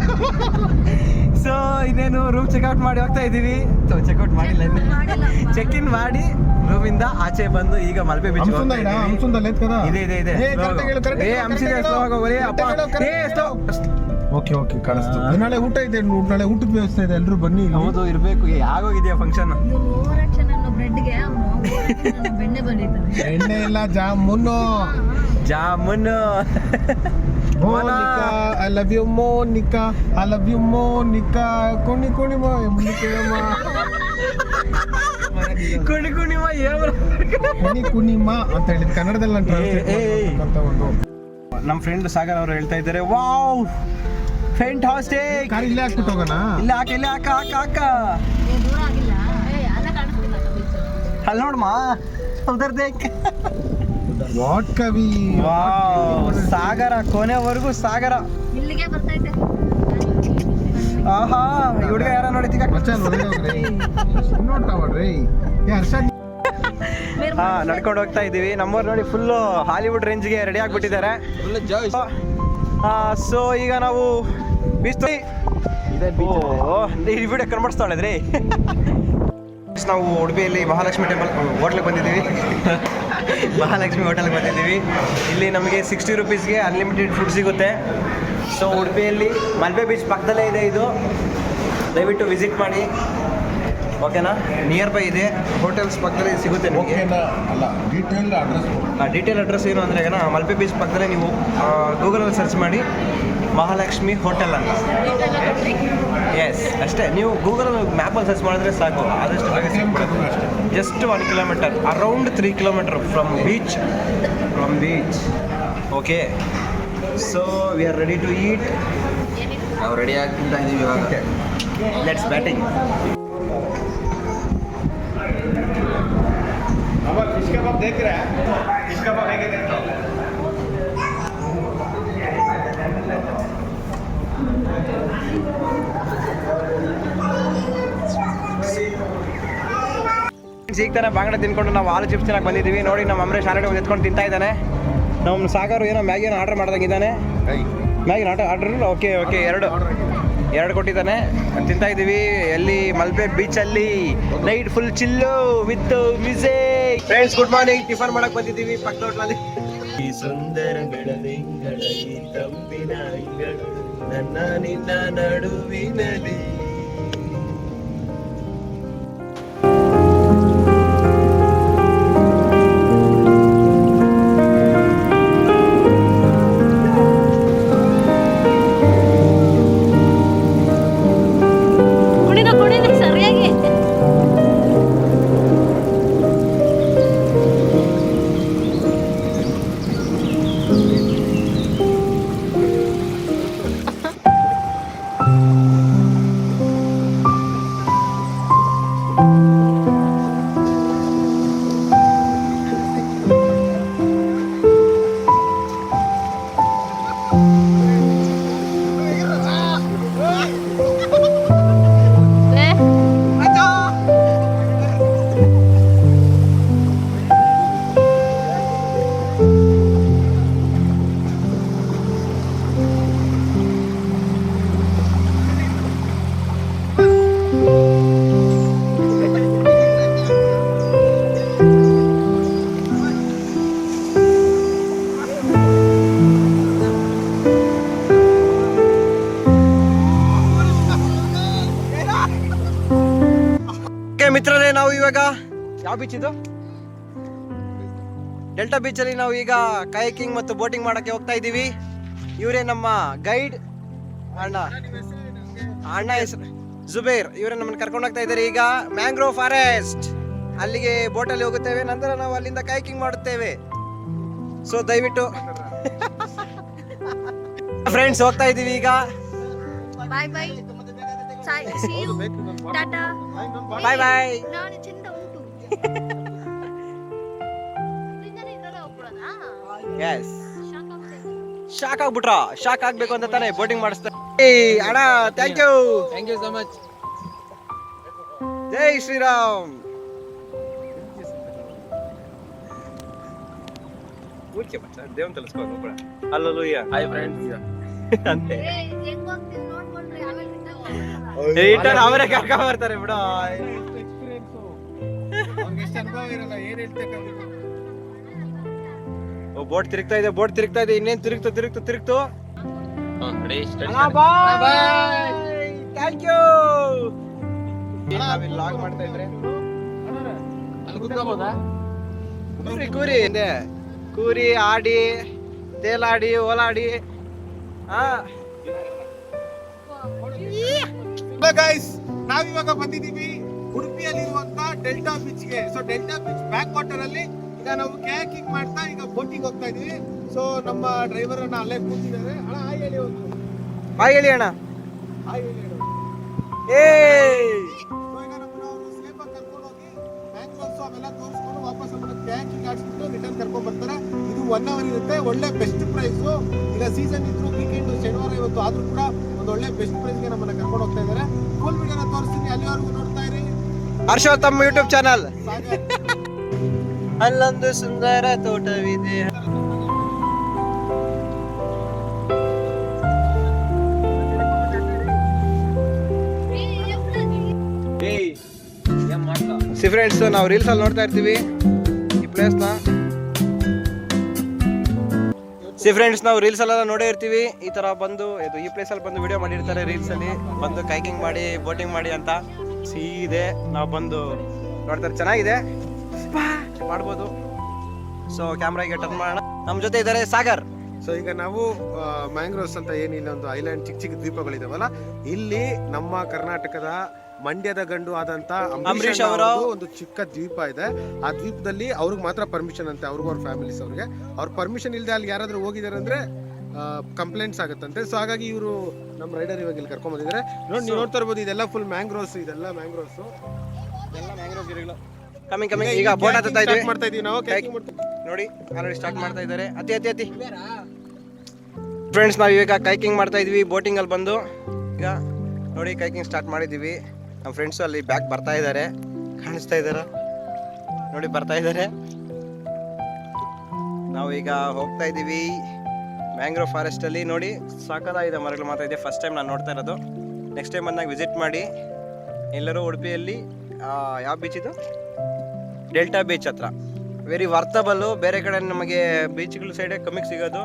So ಇನ್ನೇನು room checkout ಮಾಡಿ ಹೋಗ್ತಾ ಇದ್ದೀವಿ. Checkout ಮಾಡಿಲ್ಲ, check in ಮಾಡಿ ರೂಮಿಂದ ಆಚೆ ಬಂದು ಈಗ Malpe beach ಹೋಗ್ತಾ ಇದ್ದೀವಿ. ಇದೆ ಓಕೆ ಕಾಣಿಸ್ತು. ನಾಳೆ ಊಟ ಇದೆ, ನಾಳೆ ಊಟದ ವ್ಯವಸ್ಥೆ ಇದೆ, ಎಲ್ಲರೂ ಬನ್ನಿ. ಹೌದು, ಇರಬೇಕು. ಆಗೋಗಿದೆಯಾ ಫಂಕ್ಷನ್? ಬೆಣ್ಣೆ ಬಂದಿದ್ದಾನೆ. ಎಣ್ಣೆ ಇಲ್ಲ, jamun. Monica, I love you Monica, I love you Monica. Kuni ma ಅಂತ ಹೇಳಿದ್ ಕನ್ನಡದಲ್ಲಿ ನಾನು ಟ್ರಾನ್ಸ್ಲೇಟ್ ಅಂತ ಒಂದು. ನಮ್ಮ ಫ್ರೆಂಡ್ ಸಾಗರ್ ಅವರು ಹೇಳ್ತಾ ಇದ್ದಾರೆ, ವಾವ್ ಫ್ಯಾಂಟಾಸ್ಟಿಕ್. ಕಾರ್ ಇಲ್ಲೇ ಹಾಕ್ಬಿಟ್ಟು ಹೋಗೋಣ. ಇಲ್ಲ ಹಾಕ ದೂರ ಆಗಿಲ್ಲ, ಅಲ್ಲ ಕಾಣಿಸ್ತಿಲ್ಲ. ಅಲ್ಲಿ ನೋಡಮ್ಮ, ಉದರ್ ದೇಕ್. ವಾಟ್ ಕವಿ, ವಾವ್ ಸಾಗರ, ಕೊನೆವರೆಗೂ ಸಾಗರ. ಇಲ್ಲಿಗೆ ಬರ್ತೈತೆ. ಆಹಾ, ಈ ಹುಡುಗ ಯಾರ ನೋಡಿದ್ದೀಗ? ನೋಡ್ರಿ ಹರ್ಷ. ಹಾ, ನಡ್ಕೊಂಡು ಹೋಗ್ತಾ ಇದ್ದೀವಿ. ನಮ್ಮವ್ರು ನೋಡಿ ಫುಲ್ಲು ಹಾಲಿವುಡ್ ರೇಂಜ್ಗೆ ರೆಡಿ ಆಗಿಬಿಟ್ಟಿದ್ದಾರೆ. ಸೊ ಈಗ ನಾವು ಬೀಚ್ ಈ ವಿಡಿಯೋ ಕನ್ಬಡಿಸ್ತಾಳಿದ್ರಿ. ನಾವು ಉಡುಪಿಯಲ್ಲಿ ಮಹಾಲಕ್ಷ್ಮಿ ಟೆಂಪಲ್ ಹೋಟ್ಲಿಗೆ ಬಂದಿದ್ದೀವಿ. ಮಹಾಲಕ್ಷ್ಮಿ ಹೋಟೆಲ್ಗೆ ಬಂದಿದ್ದೀವಿ. ಇಲ್ಲಿ ನಮಗೆ 60 ರೂಪೀಸ್ಗೆ ಅನ್ಲಿಮಿಟೆಡ್ ಫುಡ್ ಸಿಗುತ್ತೆ. ಸೊ ಉಡುಪಿಯಲ್ಲಿ ಮಲ್ಪೆ ಬೀಚ್ ಪಕ್ಕದಲ್ಲೇ ಇದೆ ಇದು, ದಯವಿಟ್ಟು ವಿಸಿಟ್ ಮಾಡಿ, ಓಕೆನಾ? ನಿಯರ್ ಬೈ ಇದೆ, ಹೋಟೆಲ್ಸ್ ಪಕ್ಕದಲ್ಲೇ ಸಿಗುತ್ತೆ ನಿಮಗೆ. ಅಲ್ಲ, ಡೀಟೇಲ್ ಅಡ್ರೆಸ್ ಏನು ಅಂದರೆ ಈಗ ಮಲ್ಪೆ ಬೀಚ್ ಪಕ್ಕದಲ್ಲೇ ನೀವು ಗೂಗಲಲ್ಲಿ ಸರ್ಚ್ ಮಾಡಿ ಮಹಾಲಕ್ಷ್ಮಿ ಹೋಟೆಲ್ ಅಂತ. ಎಸ್, ಅಷ್ಟೇ. ನೀವು ಗೂಗಲ್ ಮ್ಯಾಪಲ್ಲಿ ಸರ್ಚ್ ಮಾಡಿದ್ರೆ ಸಾಕು, ಆದಷ್ಟು ಬೇಗ ಸಿಗ್ಬಿಡುತ್ತೆ. Just 1 kilometre, around 3 kilometre from beach. Okay, so we are ready to eat. ನಾವು ರೆಡಿ ಆಗ್ತಿದ್ದ ಇದೀವಿ ಇವಾಗ. Let's batting. ಫಿಶ್ ಕಬಾಬ್ ದೇಖ್ರೆ, ಫಿಶ್ ಕಬಾಬ್ ಹೇಗಿದೆ ಅಂತ. ಈಗ ತಾನೆ ಬಾಂಗಡೆ ತಿನ್ಕೊಂಡು ನಾವು ಆಲೂ ಚಿಪ್ಸ್ ತಿನ್ನಕ್ಕೆ ಬಂದಿದ್ದೀವಿ. ನೋಡಿ, ನಮ್ಮ ಅಮರೇಶ್ ಆಲ್ರೆಡಿ ಒಂದು ಎತ್ಕೊಂಡು ತಿಂತಾ ಇದ್ದಾನೆ. ನಮ್ಮ ಸಾಗರ್ ಏನೋ ಮ್ಯಾಗಿನ ಆರ್ಡರ್ ಮಾಡ್ದಂಗಿದ್ದಾನೆ. ಮ್ಯಾಗಿನ ಆರ್ಡರ್ ಓಕೆ ಎರಡು ಕೊಟ್ಟಿದ್ದಾನೆ, ತಿಂತಾ ಇದ್ದೀವಿ. ಎಲ್ಲಿ? ಮಲ್ಪೆ ಬೀಚಲ್ಲಿ night full ಚಿಲ್ಲು with music. Friends, good morning. Tiffin ಮಾಡಕ್ಕೆ ಬಂದಿದ್ದೀವಿ ಪಕ್ಕದ ಹೋಟ್ಲಲ್ಲಿ. ಈ ಸುಂದರ ಬೆಳದಿಂಗಳ ಈ ತಂಪಿನ ಅಂಗಳು ನನ್ನ ನಿನ್ನ ನಡುವಿನಲ್ಲಿ. ಕುಣಿದ ಸರಿಯಾಗಿ. ಮಿತ್ರರೇ, ನಾವು ಇವಾಗ ಯಾವ ಬೀಚ್ ಇದು? ಡೆಲ್ಟಾ ಬೀಚಲ್ಲಿ ನಾವು ಈಗ ಕಯಾಕಿಂಗ್ ಮತ್ತು ಬೋಟಿಂಗ್ ಮಾಡೋಕ್ಕೆ ಹೋಗ್ತಾ ಇದ್ದೀವಿ. ಇವರೇ ನಮ್ಮ ಗೈಡ್ ಅಣ್ಣ ಹೆಸರು ಜುಬೇರ್. ಇವರೇ ನಮ್ಮನ್ನು ಕರ್ಕೊಂಡು ಹೋಗ್ತಾ ಇದ್ದಾರೆ ಈಗ ಮ್ಯಾಂಗ್ರೋವ್ ಫಾರೆಸ್ಟ್. ಅಲ್ಲಿಗೆ ಬೋಟಲ್ಲಿ ಹೋಗುತ್ತೇವೆ, ನಂತರ ನಾವು ಅಲ್ಲಿಂದ ಕಯಾಕಿಂಗ್ ಮಾಡುತ್ತೇವೆ. ಸೊ ದಯವಿಟ್ಟು ಫ್ರೆಂಡ್ಸ್ ಹೋಗ್ತಾ ಇದ್ದೀವಿ ಈಗ. ಬಾಯ್ ಬಾಯ್. See you. ಟಾಟಾ. ಬಾಯ್ ಬಾಯ್. ನಾನು ಚಿಂತ ಉಂಟು. ನಿನ್ನೆ ಇದರಲ್ಲೇ ಹೋಗ್ಬಿಡೋದಾ? ಎಸ್. ಶಾಕ್ ಆಗ್ಬಿಟ್ರಾ? ಶಾಕ್ ಆಗ್ಬೇಕು ಅಂತ ತಾನೇ ಬೋಟಿಂಗ್ ಮಾಡಿಸ್ತಾರೆ. ಅಣ್ಣ ಥ್ಯಾಂಕ್ ಯು ಸೊ ಮಚ್. ಜೈ ಶ್ರೀರಾಮ್. ದೇವನ್ ತಲಸ್ಕೊಂಡು ಕೂಡ ಅಲ್ಲೂ ಹಾಯ್ ಫ್ರೆಂಡ್ಸ್ ಅಂತೆ ಹೆಂಗ್ ಹೋಗ್ತೀವಿ ನೋಡ್ಕೊಂಡ್ರೆ ಆಮೇಲೆ ರಿಟರ್ನ್ ಅವರೇ ಕರ್ಕೊಂಡ್ ಬರ್ತಾರೆ ಬಿಡು. ಬೋಟ್ ತಿರುಗ್ತಾ ಇದೆ, ಬೋಟ್ ತಿರುಗ್ತಾ ಇದೆ. ಇನ್ನೇನ್ ತಿರುಗ್ತು. Thank you. ಲಾಗ್ ಮಾಡ್ತಾ ಇದ್ರೆ ಕೂರಿ ಹಿಂದೆ ಕೂರಿ ಆಡಿ ತೇಲಾಡಿ ಓಲಾಡಿ. ಗೈಸ್ ನಾವಿವಾಗ ಬಂದಿದ್ದೀವಿ ಉಡುಪಿಯಲ್ಲಿರುವಂತ ಡೆಲ್ಟಾ ಬೀಚ್ಗೆ. So Delta beach backwater ಅಲ್ಲಿ ಈಗ ನಾವು ಕ್ಯಾಕಿಂಗ್ ಮಾಡ್ತಾ ಈಗ ಬೋಟಿಂಗ್ ಹೋಗ್ತಾ ಇದೀವಿ. ಸೊ ನಮ್ಮ ಡ್ರೈವರ್ ಅನ್ನ ಅಲ್ಲೇ ಕೂತಿದ್ದಾರೆ. ಅಣ್ಣ ಹಾಯ್ ಹೇಳಿ ಒಂದು. ಹಾಯ್ ಹೇಳಿ ಅಣ್ಣ. ಹಾಯ್ ಹೇಳಿ ಅಣ್ಣ. ಏ ಸೊ ಈಗ ನಮ್ಮನ್ನ ಅವರು ಸೇಫ್ ಆಗಿ ಕರ್ಕೊಂಡು ಹೋಗಿ ಮ್ಯಾಂಗ್ರೋವ್ಸ್ ಅವೆಲ್ಲ ತೋರಿಸ್ಕೊಂಡು ವಾಪಸ್ ನಮ್ಮ ಕ್ಯಾಕಿಂಗ್ ಆಡ್ಸ್ಬಿಟ್ಟು ರಿಟರ್ನ್ ಕರ್ಕೊಂಡ್ ಬರ್ತಾರೆ. ಇದು 1 ಅವರ್ ಇರುತ್ತೆ. ಒಳ್ಳೆ ಬೆಸ್ಟ್ ಪ್ರೈಸ್. ಈಗ ಸೀಸನ್ ಇದ್ರು ವೀಕೆಂಡ್ ಶನಿವಾರ ಇವತ್ತು ಆದ್ರೂ ಕೂಡ ಒಂದು ಒಳ್ಳೆ ಬೆಸ್ಟ್ ಪ್ರೈಸ್ಗೆ ನಮ್ಮನ್ನ ಕರ್ಕೊಂಡು ಹೋಗ್ತಾ ಇದ್ದಾರೆ. ಫುಲ್ ವಿಡಿಯೋನ ತೋರಿಸ್ತೀನಿ, ಅಲ್ಲಿವರೆಗೂ ನೋಡ್ತಾ ಇರಿ. ಹರ್ಷೋತ್ತಮ್ ಯೂಟ್ಯೂಬ್ ಚಾನಲ್. ಸಾಗರ್ ಅಲ್ಲೊಂದು ಸುಂದರ ತೋಟವಿದೆ. ಫ್ರೆಂಡ್ಸ್ ನಾವು ರೀಲ್ಸ್ ಅಲ್ಲಿ ನೋಡ್ತಾ ಇರ್ತೀವಿ ಈ ಪ್ಲೇಸ್ ನ. ಫ್ರೆಂಡ್ಸ್ ನಾವು ರೀಲ್ಸ್ ಅಲ್ಲೆಲ್ಲ ನೋಡೇ ಇರ್ತೀವಿ. ಈ ತರ ಬಂದು ಈ ಪ್ಲೇಸ್ ಅಲ್ಲಿ ಬಂದು ವಿಡಿಯೋ ಮಾಡಿರ್ತಾರೆ ರೀಲ್ಸ್ ಅಲ್ಲಿ, ಬಂದು ಕೈಕಿಂಗ್ ಮಾಡಿ ಬೋಟಿಂಗ್ ಮಾಡಿ ಅಂತ. ಸೀದೆ ನಾವು ಬಂದು ನೋಡ್ತಾರೆ, ಚೆನ್ನಾಗಿದೆ, ಮಾಡ್ಬೋದು. ಸೊ ಕ್ಯಾಮ್ರಾಗೆ ಟರ್ನ್ ಮಾಡೋಣ. ನಮ್ಮ ಜೊತೆ ಇದ್ದಾರೆ ಸಾಗರ್. ಸೊ ಈಗ ನಾವು ಮ್ಯಾಂಗ್ರೋವ್ಸ್ ಅಂತ ಏನಿಲ್ಲ, ಒಂದು ಐಲ್ಯಾಂಡ್ ಚಿಕ್ಕ ಚಿಕ್ಕ ದ್ವೀಪಗಳಿದಾವಲ್ಲ, ಇಲ್ಲಿ ನಮ್ಮ ಕರ್ನಾಟಕದ ಮಂಡ್ಯದ ಗಂಡು ಆದಂತ ಅಂಬರೀಷ್ ಅವರ ಒಂದು ಚಿಕ್ಕ ದ್ವೀಪ ಇದೆ. ಆ ದ್ವೀಪದಲ್ಲಿ ಅವ್ರಿಗೆ ಮಾತ್ರ ಪರ್ಮಿಷನ್ ಅಂತೆ, ಅವ್ರಿಗೂ ಅವ್ರ ಫ್ಯಾಮಿಲೀಸ್ ಅವ್ರಿಗೆ. ಅವ್ರ ಪರ್ಮಿಷನ್ ಇಲ್ಲದೆ ಅಲ್ಲಿ ಯಾರಾದ್ರೂ ಹೋಗಿದ್ದಾರೆ ಅಂದ್ರೆ ಕಂಪ್ಲೇಂಟ್ಸ್ ಆಗುತ್ತಂತೆ. ಸೊ ಹಾಗಾಗಿ ಇವರು ನಮ್ಮ ರೈಡರ್ ಇವಾಗ ಇಲ್ಲಿ ಕರ್ಕೊಂಡ್ ಬಂದಿದ್ದಾರೆ. ನೋಡಿ ನೀವು ನೋಡ್ತಾ ಇರ್ಬೋದು, ಇದೆಲ್ಲ ಫುಲ್ ಮ್ಯಾಂಗ್ರೋವ್ಸ್, ಇದೆಲ್ಲ ಮ್ಯಾಂಗ್ರೋವ್ಸ್. ಕಮಿಂಗ್ ಈಗ ಬೋಟ್ ಹತ್ತಾ ಇದ್ದೀವಿ, ಮಾಡ್ತಾ ಇದೀವಿ ನಾವು. ನೋಡಿ ಆಲ್ರೆಡಿ ಸ್ಟಾರ್ಟ್ ಮಾಡ್ತಾ ಇದ್ದಾರೆ. ಅತಿ ಫ್ರೆಂಡ್ಸ್ ನಾವು ಇವಾಗ ಕೈಕಿಂಗ್ ಮಾಡ್ತಾ ಇದೀವಿ ಬೋಟಿಂಗ್ ಅಲ್ಲಿ ಬಂದು. ಈಗ ನೋಡಿ ಕೈಕಿಂಗ್ ಸ್ಟಾರ್ಟ್ ಮಾಡಿದೀವಿ. ನಮ್ಮ ಫ್ರೆಂಡ್ಸು ಅಲ್ಲಿ ಬ್ಯಾಕ್ ಬರ್ತಾ ಇದ್ದಾರೆ, ಕಾಣಿಸ್ತಾ ಇದ್ದಾರೆ ನೋಡಿ, ಬರ್ತಾ ಇದ್ದಾರೆ. ನಾವು ಈಗ ಹೋಗ್ತಾ ಇದ್ದೀವಿ ಮ್ಯಾಂಗ್ರೋವ್ ಫಾರೆಸ್ಟ್ ಅಲ್ಲಿ. ನೋಡಿ ಸಾಕಾಗಿದೆ, ಮರಗಳು ಮಾತ್ರ ಇದೆ. ಫಸ್ಟ್ ಟೈಮ್ ನಾನು ನೋಡ್ತಾ ಇರೋದು. ನೆಕ್ಸ್ಟ್ ಟೈಮ್ ಬಂದಾಗ ವಿಸಿಟ್ ಮಾಡಿ. ಎಲ್ಲರೂ ಉಡುಪಿಯಲ್ಲಿ ಯಾವ ಬೀಚ್ ಇದು? ಡೆಲ್ಟಾ ಬೀಚ್ ಹತ್ರ. ವೆರಿ ವರ್ತಬಲ್ಲು. ಬೇರೆ ಕಡೆ ನಮಗೆ ಬೀಚ್ಗಳ ಸೈಡೇ ಕಮ್ಮಿಗೆ ಸಿಗೋದು.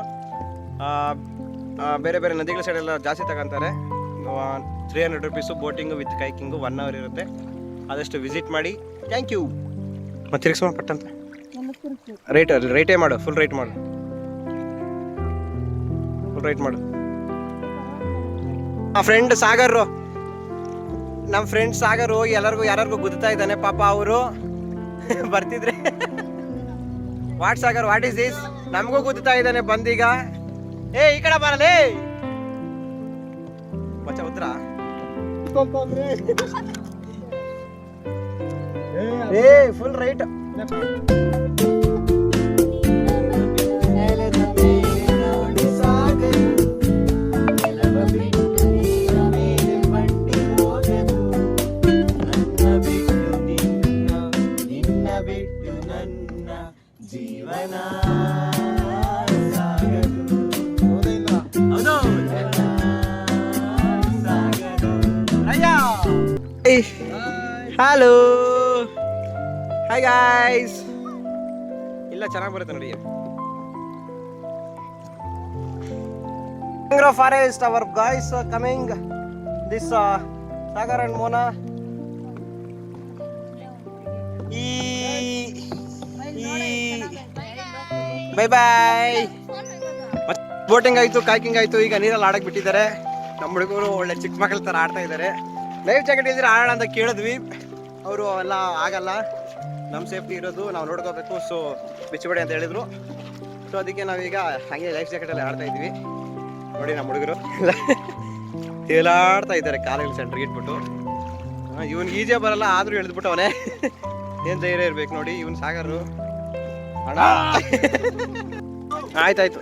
ಬೇರೆ ಬೇರೆ ನದಿಗಳ ಸೈಡೆಲ್ಲ ಜಾಸ್ತಿ ತಗೊಂತಾರೆ. 300 rupees boating with kayaking 1 hour ಇರುತ್ತೆ. ಆದಷ್ಟು ವಿಸಿಟ್ ಮಾಡಿ. Thank you. ಮತ್ತೆ ತಿರ್ಗಿಸೋಣ ಪಟ್ಟಂತ ರೈಟೇ ಮಾಡು, ಫುಲ್ ರೈಟ್ ಮಾಡು. ನಮ್ಮ ಫ್ರೆಂಡ್ ಸಾಗರ್, ಹೋಗಿ ಯಾರಿಗೂ ಗುದ್ತಾ ಇದ್ದಾನೆ ಪಾಪ. ಅವರು ಬರ್ತಿದ್ರೆ what Sagar, what is this? ನಮಗೂ ಗುದ್ತಾ ಇದ್ದಾನೆ ಬಂದೀಗ. ಈ ಕಡೆ ಬರಲೇ ಮಚ್ಚ ಉದ್ರ. Full right. Hello, hi guys. ಇಲ್ಲ ಚೆನ್ನಾಗಿ ಬರುತ್ತೆ ನೋಡಿ. Mangrove forest, our guys coming this Sagar and Mona. Bye bye. Boating ಆಯ್ತು, ಕಾಯ್ಕಿಂಗ್ ಆಯ್ತು, ಈಗ ನೀರಲ್ಲಿ ಆಡಕ್ ಬಿಟ್ಟಿದ್ದಾರೆ. ನಮ್ಮ ಹುಡುಗರು ಒಳ್ಳೆ ಚಿಕ್ಕ ಮಕ್ಕಳ ಥರ ಆಡ್ತಾ ಇದ್ದಾರೆ. ಲೈಫ್ ಜಾಕೆಟ್ ಇದ್ರೆ ಆಡೋಣ ಅಂತ ಕೇಳಿದ್ವಿ, ಅವರು ಎಲ್ಲ ಆಗಲ್ಲ, ನಮ್ಮ ಸೇಫ್ಟಿ ಇರೋದು ನಾವು ನೋಡ್ಕೋಬೇಕು, ಸೊ ಬಿಚ್ಚಬೇಡಿ ಅಂತ ಹೇಳಿದ್ರು. ಸೊ ಅದಕ್ಕೆ ನಾವೀಗ ಹಾಗೆ ಲೈಫ್ ಜಾಕೆಟಲ್ಲಿ ಆಡ್ತಾ ಇದ್ವಿ. ನೋಡಿ ನಮ್ಮ ಹುಡುಗರು ತೇಲಾಡ್ತಾ ಇದ್ದಾರೆ ಕಾಲೇಜ್ ಸೆಂಟ್ರಿಗೆ ಇಟ್ಬಿಟ್ಟು. ಇವ್ನಿಗೆ ಈಜೆ ಬರಲ್ಲ, ಆದರೂ ಎಳೆದ್ಬಿಟ್ಟು ಅವನೇ ಏನು ಧೈರ್ಯ ಇರ್ಬೇಕು ನೋಡಿ. ಇವನು ಸಾಗರು ಅಣ್ಣ. ಆಯ್ತಾಯ್ತು.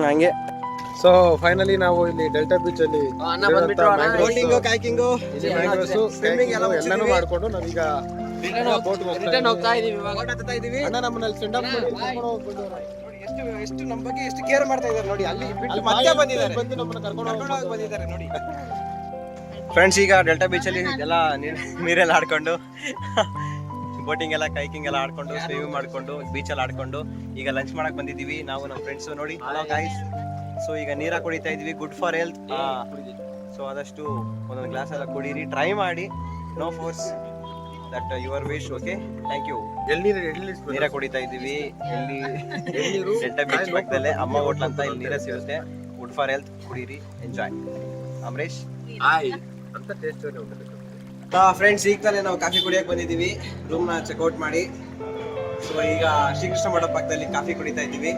ಹಂಗೆ. ಸೊ ಫೈನಲಿ ನಾವು ಇಲ್ಲಿ ಡೆಲ್ಟಾ ಬೀಚ್ ಅಲ್ಲಿ ಬೋಟಿಂಗು, ಕಾಯ್ಕಿಂಗು, ಸ್ವಿಮ್ಮಿಂಗ್ ಎಲ್ಲಾನು ಮಾಡ್ಕೊಂಡು ನಾವೀಗ ಬೋಟ್ ಹೋಗ್ತಾ ಇದೀವಿ. ಅಣ್ಣ ನಮ್ಮಲ್ಲಿ ಸೆಂಡ್ ಆಫ್ ಮಾಡಿ ಕರ್ಕೊಂಡು ಹೋಗ್ಬಿಟ್ಟು ಎಷ್ಟು ನಮ್ಮ ಬಗ್ಗೆ ಎಷ್ಟು ಕೇರ್ ಮಾಡ್ತಾ ಇದ್ದಾರೆ ನೋಡಿ. ಅಲ್ಲಿ ಬಿಟ್ಟು ಮತ್ತೆ ಬಂದಿದ್ದಾರೆ, ಬಂದು ನಮ್ಮನ್ನ ಕರ್ಕೊಂಡು ಹೋಗಿ ಬಂದಿದ್ದಾರೆ ನೋಡಿ. ಫ್ರೆಂಡ್ಸ್, ಈಗ ಡೆಲ್ಟಾ ಬೀಚಲ್ಲಿ ಎಲ್ಲ ನೀರೆಲ್ಲ ಆಡ್ಕೊಂಡು ಬೋಟಿಂಗ್ ಎಲ್ಲ, ಕೈಕಿಂಗ್ ಎಲ್ಲ ಆಡ್ಕೊಂಡು, ಸ್ವಿಮ್ಮಿಂಗ್ ಮಾಡ್ಕೊಂಡು, ಬೀಚಲ್ಲಿ ಆಡ್ಕೊಂಡು ಈಗ ಲಂಚ್ ಮಾಡಕ್ ಬಂದಿದ್ದೀವಿ ನಾವು ನಮ್ಮ ಫ್ರೆಂಡ್ಸ್. ನೋಡಿ, ಹಲೋ ಗೈಸ್. ಸೊ ಈಗ ನೀರ ಕುಡಿತಾ ಇದೀವಿ, ಗುಡ್ ಫಾರ್ ಹೆಲ್ತ್. ಸೊ ಆದಷ್ಟು ಒಂದೊಂದು ಗ್ಲಾಸ್ ಎಲ್ಲ ಕುಡೀರಿ, ಟ್ರೈ ಮಾಡಿ. No force, that your wish. Okay, thank you. ನೀರ ಕುಡಿತಾ ಇದೀವಿ ಎಲ್ಲಿ ಡೆಲ್ಟಾ ಬೀಚ್ ಪಕ್ಕದಲ್ಲೇ ಅಮ್ಮ ಹೋಟ್ಲ್ ಅಂತ, ಇಲ್ಲಿ ನೀರ ಸಿಗುತ್ತೆ. ಗುಡ್ ಫಾರ್ ಹೆಲ್ತ್, ಕುಡೀರಿ, ಎಂಜಾಯ್. ಅಮರೇಶ್ ಅಂತ ಟೇಸ್ಟ್ ಫ್ರೆಂಡ್ಸ್, ಈಗ ತಾನೇ ನಾವು ಕಾಫಿ ಕುಡಿಯಕ್ಕೆ ಬಂದಿದ್ದೀವಿ, ರೂಮ್ನ ಚೆಕ್ಔಟ್ ಮಾಡಿ. ಸೊ ಈಗ ಶ್ರೀಕೃಷ್ಣ ಮಠ ಪಕ್ಕದಲ್ಲಿ ಕಾಫಿ ಕುಡಿತಾ ಇದ್ದೀವಿ.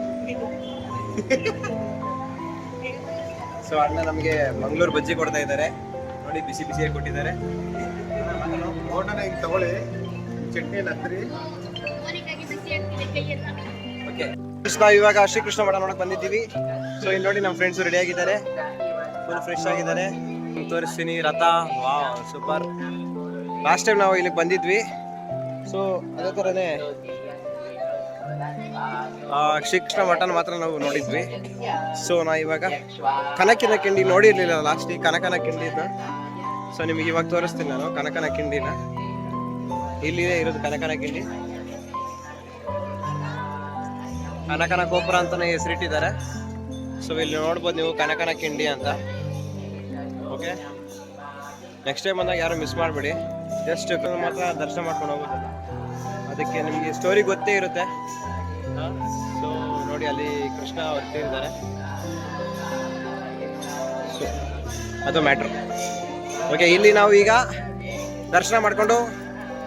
ಸೊ ಅಣ್ಣ ನಮಗೆ ಮಂಗಳೂರು ಬಜ್ಜಿ ಕೊಡ್ತಾ ಇದ್ದಾರೆ ನೋಡಿ, ಬಿಸಿ ಬಿಸಿಯಾಗಿ ಕೊಟ್ಟಿದ್ದಾರೆ. ಬೋಟನ್ನ ಹಿಂಗೆ ತಗೊಳ್ಳಿ, ಚಟ್ನಿ ಹತ್ರಿ. ಓಕೆ, ನಾವು ಇವಾಗ ಶ್ರೀಕೃಷ್ಣ ಮಠ ನೋಡಕ್ ಬಂದಿದ್ದೀವಿ. ಸೊ ಇಲ್ಲಿ ನೋಡಿ ನಮ್ಮ ಫ್ರೆಂಡ್ಸ್ ರೆಡಿ ಆಗಿದ್ದಾರೆ, ಫುಲ್ ಫ್ರೆಶ್ ಆಗಿದ್ದಾರೆ. ತೋರಿಸ್ತೀನಿ ರಥ. Wow, super. ಲಾಸ್ಟ್ ಟೈಮ್ ನಾವು ಇಲ್ಲಿ ಬಂದಿದ್ವಿ. ಸೊ ಅದೇ ಥರನೇ ಶ್ರೀಕೃಷ್ಣ ಮಠನ ಮಾತ್ರ ನಾವು ನೋಡಿದ್ವಿ. ಸೊ ನಾವು ಇವಾಗ ಕನಕಿನ ಕಿಂಡಿ ನೋಡಿರ್ಲಿಲ್ಲ ಲಾಸ್ಟಿಗೆ, ಕನಕನ ಕಿಂಡಿನ. ಸೊ ನಿಮಗೆ ಇವಾಗ ತೋರಿಸ್ತೀನಿ ನಾನು ಕನಕನ ಕಿಂಡಿನ. ಇಲ್ಲಿದೆ ಇರೋದು ಕನಕನ ಕಿಂಡಿ. ಕನಕನ ಗೋಪುರ ಅಂತಾನೆ ಹೆಸರಿಟ್ಟಿದ್ದಾರೆ. ಸೊ ಇಲ್ಲಿ ನೋಡ್ಬೋದು ನೀವು ಕನಕನ ಕಿಂಡಿ ಅಂತ. ಓಕೆ, ನೆಕ್ಸ್ಟ್ ಟೈಮ್ ಬಂದಾಗ ಯಾರು ಮಿಸ್ ಮಾಡಬೇಡಿ, ಜಸ್ಟ್ ಮಾತ್ರ ದರ್ಶನ ಮಾಡ್ಕೊಂಡು ಹೋಗೋದು. ಅದಕ್ಕೆ ನಿಮಗೆ ಸ್ಟೋರಿ ಗೊತ್ತೇ ಇರುತ್ತೆ. ಸೊ ನೋಡಿ, ಅಲ್ಲಿ ಕೃಷ್ಣ ಬರ್ತಿದ್ದಾರೆ. ಸೊ ಅದು ಮ್ಯಾಟ್ರ್. ಓಕೆ, ಇಲ್ಲಿ ನಾವು ಈಗ ದರ್ಶನ ಮಾಡಿಕೊಂಡು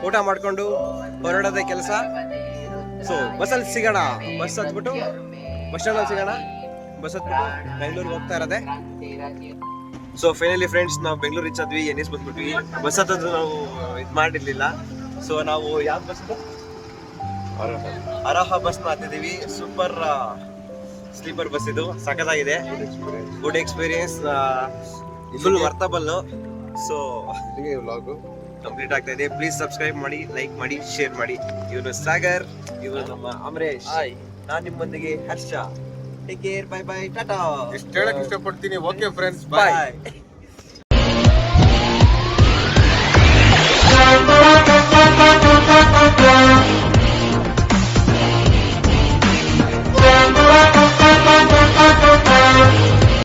ಊಟ ಮಾಡಿಕೊಂಡು ಹೊರಡೋದೇ ಕೆಲಸ. ಸೊ ಬಸ್ಸಲ್ಲಿ ಸಿಗೋಣ, ಬಸ್ ಹತ್ಬಿಟ್ಟು ಬಸ್ ಸ್ಟ್ಯಾಂಡಲ್ಲಿ ಸಿಗೋಣ. ಬಸ್ ಹತ್ಬಿಟ್ಟು ಬೆಂಗಳೂರಿಗೆ ಹೋಗ್ತಾ ಇರೋದೆ. ಸೊ ಫೈನಲಿ ಫ್ರೆಂಡ್ಸ್, ನಾವು ಬೆಂಗಳೂರು ರೀಚ್ ಆದ್ವಿ, ಎನ್ಎಸ್ ಬಂದ್ಬಿಟ್ವಿ. ಬಸ್ ಹತ್ತದ್ದು ನಾವು ಇದು ಮಾಡಿರ್ಲಿಲ್ಲ. ಸೊ ನಾವು ಯಾವ ಬಸ್, ಅರಹ ಬಸ್ನ ಹತ್ತಿದ್ದೀವಿ. ಸೂಪರ್ ಸ್ಲೀಪರ್ ಬಸ್ ಇದು, ಸಖತ್ತಾಗಿದೆ, good experience, full worthable. So vlog complete ಆಗ್ತಾ ಇದೆ. ಪ್ಲೀಸ್ ಸಬ್ಸ್ಕ್ರೈಬ್ ಮಾಡಿ, ಲೈಕ್ ಮಾಡಿ, ಶೇರ್ ಮಾಡಿ. ಇವನು ಸಾಗರ್, ಇವರು ನಮ್ಮ ಅಮರೇಶ್, ನಾನು ನಿಮ್ಮೊಂದಿಗೆ Harsha. Take care, bye bye, tata. ಇಷ್ಟು ಹೇಳಕ್ ಇಷ್ಟಪಡ್ತೀನಿ. Okay friends, bye. ಬಾಯ್.